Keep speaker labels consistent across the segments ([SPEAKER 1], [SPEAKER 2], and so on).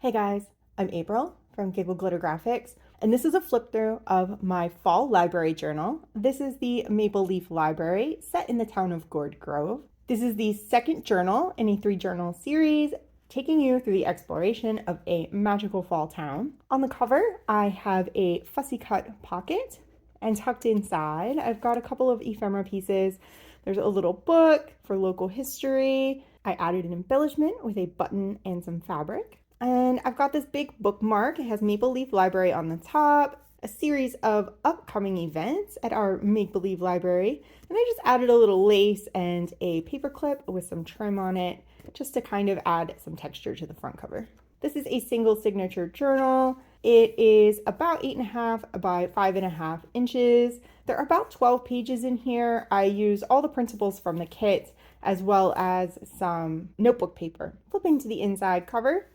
[SPEAKER 1] Hey guys, I'm April from Giggle Glitter Graphics, and this is a flip through of my fall library journal. This is the Maple Leaf Library set in the town of Gourd Grove. This is the second journal in a 3-journal series taking you through the exploration of a magical fall town. On the cover, I have a fussy cut pocket, and tucked inside, I've got a couple of ephemera pieces. There's a little book for local history. I added an embellishment with a button and some fabric. And I've got this big bookmark. It has Maple Leaf Library on the top, a series of upcoming events at our Make Believe Library. And I just added a little lace and a paper clip with some trim on it, just to kind of add some texture to the front cover. This is a single signature journal. It is about 8.5 by 5.5 inches. There are about 12 pages in here. I use all the principles from the kit as well as some notebook paper. Flipping to the inside cover,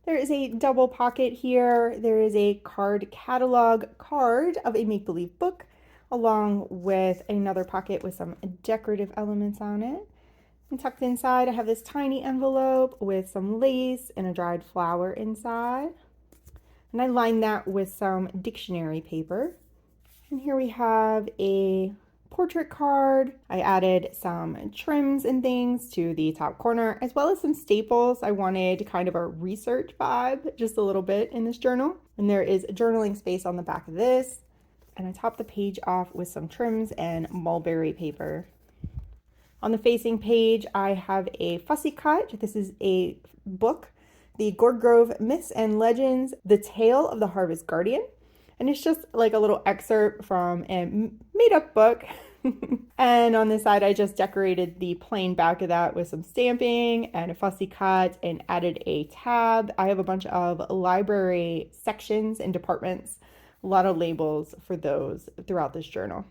[SPEAKER 1] there is a double pocket here. There is a card catalog card of a make-believe book, along with another pocket with some decorative elements on it. And tucked inside, I have this tiny envelope with some lace and a dried flower inside. And I lined that with some dictionary paper. And here we have a portrait card. I added some trims and things to the top corner, as well as some staples. I wanted kind of a research vibe, just a little bit in this journal. And there is a journaling space on the back of this. And I topped the page off with some trims and mulberry paper. On the facing page, I have a fussy cut. This is a book, the Gourd Grove Myths and Legends, The Tale of the Harvest Guardian. And it's just like a little excerpt from a made-up book. And on this side, I just decorated the plain back of that with some stamping and a fussy cut and added a tab. I have a bunch of library sections and departments, a lot of labels for those throughout this journal.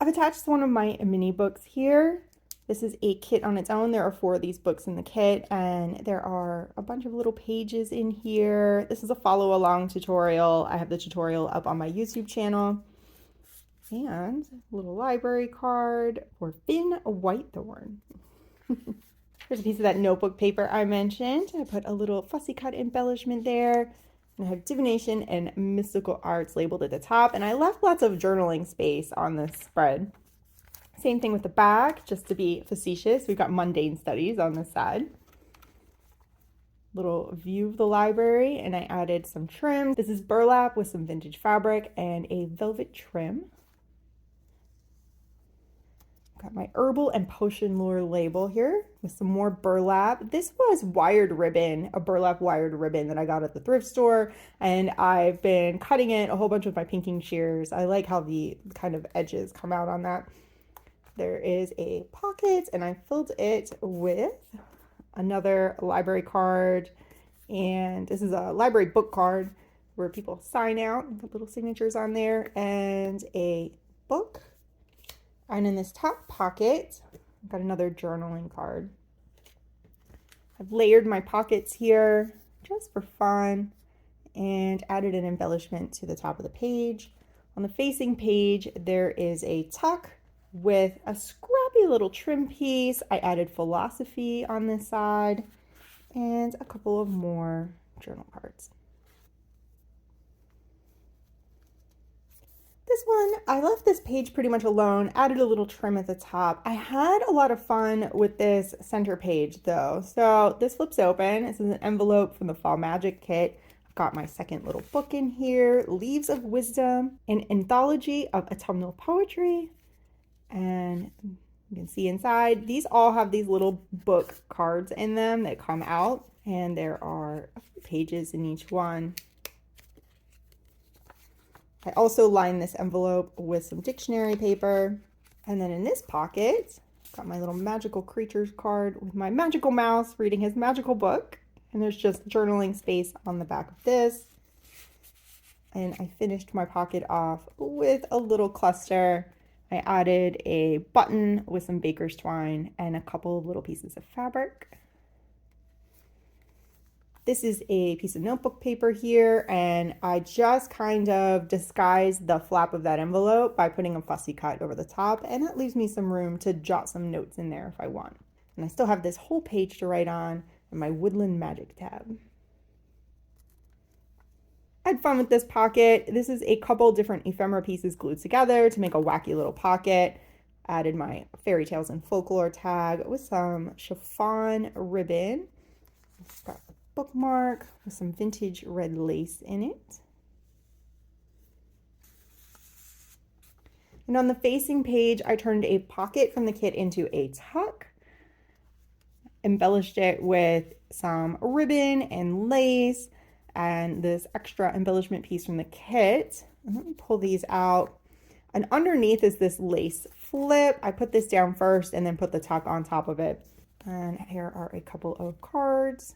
[SPEAKER 1] I've attached one of my mini books here. This is a kit on its own. There are 4 of these books in the kit, and there are a bunch of little pages in here. This is a follow along tutorial. I have the tutorial up on my YouTube channel. And a little library card for Finn Whitethorn. Here's a piece of that notebook paper I mentioned. I put a little fussy cut embellishment there. And I have divination and mystical arts labeled at the top. And I left lots of journaling space on this spread. Same thing with the back, just to be facetious. We've got mundane studies on this side. Little view of the library, and I added some trim. This is burlap with some vintage fabric and a velvet trim. Got my herbal and potion lure label here with some more burlap. This was wired ribbon, a burlap wired ribbon that I got at the thrift store, and I've been cutting it a whole bunch with my pinking shears. I like how the kind of edges come out on that. There is a pocket, and I filled it with another library card, and this is a library book card where people sign out and put little signatures on there, and a book. And in this top pocket, I've got another journaling card. I've layered my pockets here just for fun and added an embellishment to the top of the page. On the facing page, there is a tuck with a scrappy little trim piece. I added philosophy on this side and a couple of more journal cards. This one, I left this page pretty much alone, added a little trim at the top. I had a lot of fun with this center page though. So this flips open. This is an envelope from the Fall Magic kit. I've got my second little book in here, Leaves of Wisdom, an anthology of autumnal poetry. And you can see inside, these all have these little book cards in them that come out, and there are a few pages in each one. I also lined this envelope with some dictionary paper. And then in this pocket, got my little magical creatures card with my magical mouse reading his magical book. And there's just journaling space on the back of this. And I finished my pocket off with a little cluster. I added a button with some baker's twine and a couple of little pieces of fabric. This is a piece of notebook paper here, and I just kind of disguised the flap of that envelope by putting a fussy cut over the top, and that leaves me some room to jot some notes in there if I want. And I still have this whole page to write on, and my Woodland Magic tab. I had fun with this pocket. This is a couple different ephemera pieces glued together to make a wacky little pocket. Added my fairy tales and folklore tag with some chiffon ribbon. It's got a bookmark with some vintage red lace in it. And on the facing page, I turned a pocket from the kit into a tuck. Embellished it with some ribbon and lace and this extra embellishment piece from the kit. And let me pull these out. And underneath is this lace flip. I put this down first and then put the tuck on top of it. And here are a couple of cards.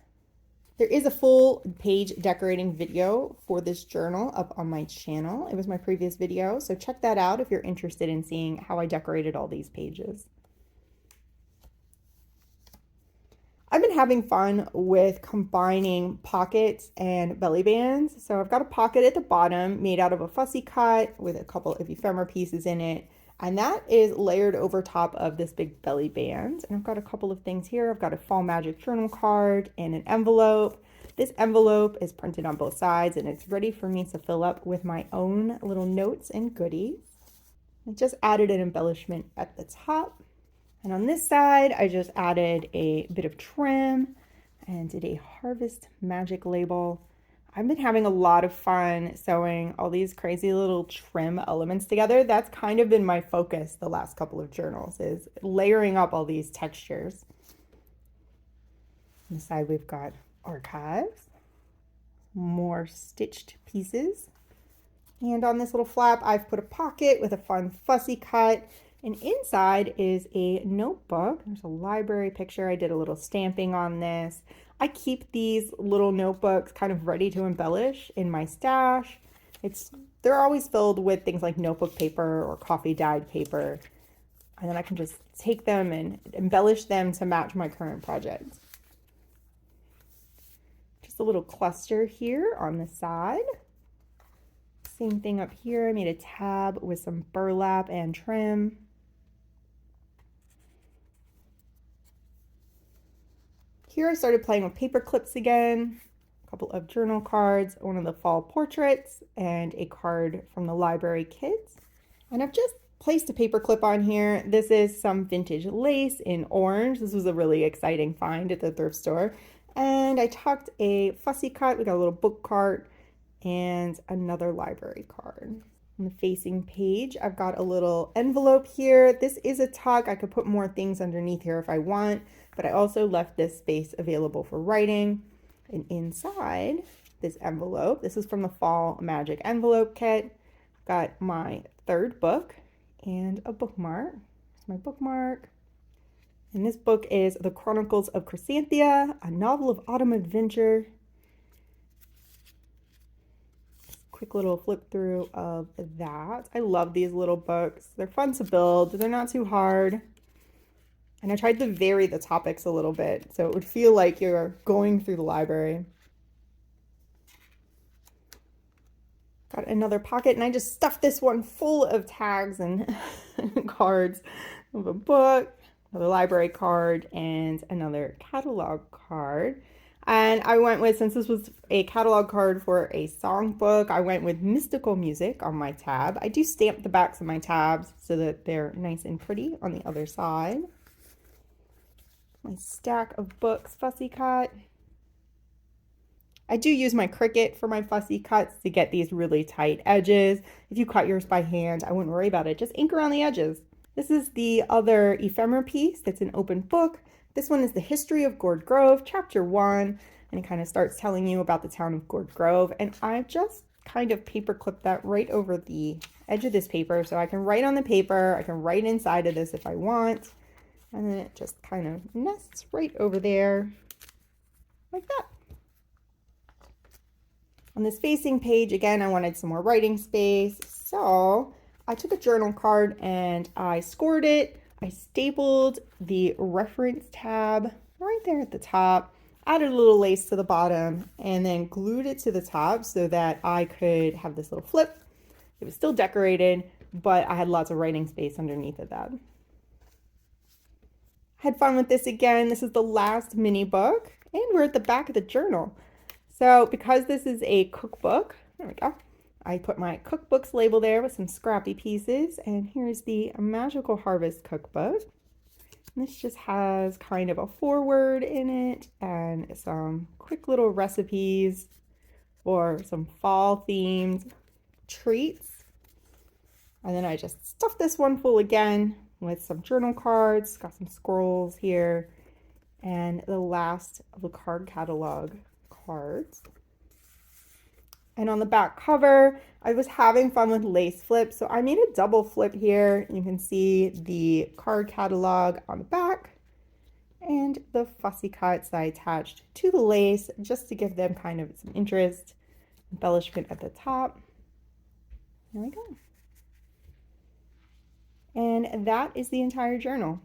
[SPEAKER 1] There is a full page decorating video for this journal up on my channel. It was my previous video, so check that out if you're interested in seeing how I decorated all these pages. I've been having fun with combining pockets and belly bands. So I've got a pocket at the bottom made out of a fussy cut with a couple of ephemera pieces in it. And that is layered over top of this big belly band. And I've got a couple of things here. I've got a Fall Magic journal card and an envelope. This envelope is printed on both sides and it's ready for me to fill up with my own little notes and goodies. I just added an embellishment at the top. And on this side, I just added a bit of trim and did a Harvest Magic label. I've been having a lot of fun sewing all these crazy little trim elements together. That's kind of been my focus the last couple of journals, is layering up all these textures. On the side, we've got archives, more stitched pieces. And on this little flap, I've put a pocket with a fun fussy cut. And inside is a notebook. There's a library picture. I did a little stamping on this. I keep these little notebooks kind of ready to embellish in my stash. They're always filled with things like notebook paper or coffee dyed paper. And then I can just take them and embellish them to match my current project. Just a little cluster here on the side. Same thing up here. I made a tab with some burlap and trim. Here I started playing with paper clips again, a couple of journal cards, one of the fall portraits, and a card from the library kit. And I've just placed a paper clip on here. This is some vintage lace in orange. This was a really exciting find at the thrift store. And I tucked a fussy cut. We got a little book cart and another library card. On the facing page, I've got a little envelope here. This is a tuck. I could put more things underneath here if I want, but I also left this space available for writing. And inside this envelope, this is from the Fall Magic envelope kit. Got my third book and a bookmark. Here's my bookmark. And this book is The Chronicles of Chrysanthia, a novel of autumn adventure. Quick little flip through of that. I love these little books. They're fun to build. They're not too hard. And I tried to vary the topics a little bit so it would feel like you're going through the library. Got another pocket and I just stuffed this one full of tags and cards of a book, another library card, and another catalog card. And I went with, since this was a catalog card for a songbook, I went with mystical music on my tab. I do stamp the backs of my tabs so that they're nice and pretty on the other side. My stack of books fussy cut. I do use my Cricut for my fussy cuts to get these really tight edges. If you cut yours by hand, I wouldn't worry about it. Just ink around the edges. This is the other ephemera piece that's an open book. This one is the history of Gourd Grove, chapter 1, and it kind of starts telling you about the town of Gourd Grove. And I just kind of paper clipped that right over the edge of this paper so I can write on the paper. I can write inside of this if I want. And then it just kind of nests right over there like that. On this facing page, again, I wanted some more writing space. So I took a journal card and I scored it. I stapled the reference tab right there at the top, added a little lace to the bottom, and then glued it to the top so that I could have this little flip. It was still decorated, but I had lots of writing space underneath of that. Had fun with this again. This is the last mini book, And we're at the back of the journal. So because this is a cookbook, there we go. I put my cookbooks label there with some scrappy pieces. And here's the Magical Harvest cookbook. And this just has kind of a foreword in it and some quick little recipes for some fall themed treats. And then I just stuffed this one full again with some journal cards, got some scrolls here, and the last of the card catalog cards. And on the back cover, I was having fun with lace flips, so I made a double flip here. You can see the card catalog on the back and the fussy cuts I attached to the lace just to give them kind of some interest, embellishment at the top. There we go. And that is the entire journal.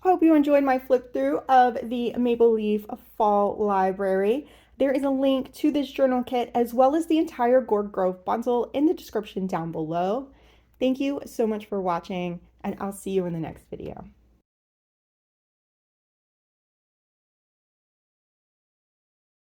[SPEAKER 1] I hope you enjoyed my flip through of the Maple Leaf Fall Library. There is a link to this journal kit as well as the entire Gourd Grove bundle in the description down below. Thank you so much for watching, and I'll see you in the next video.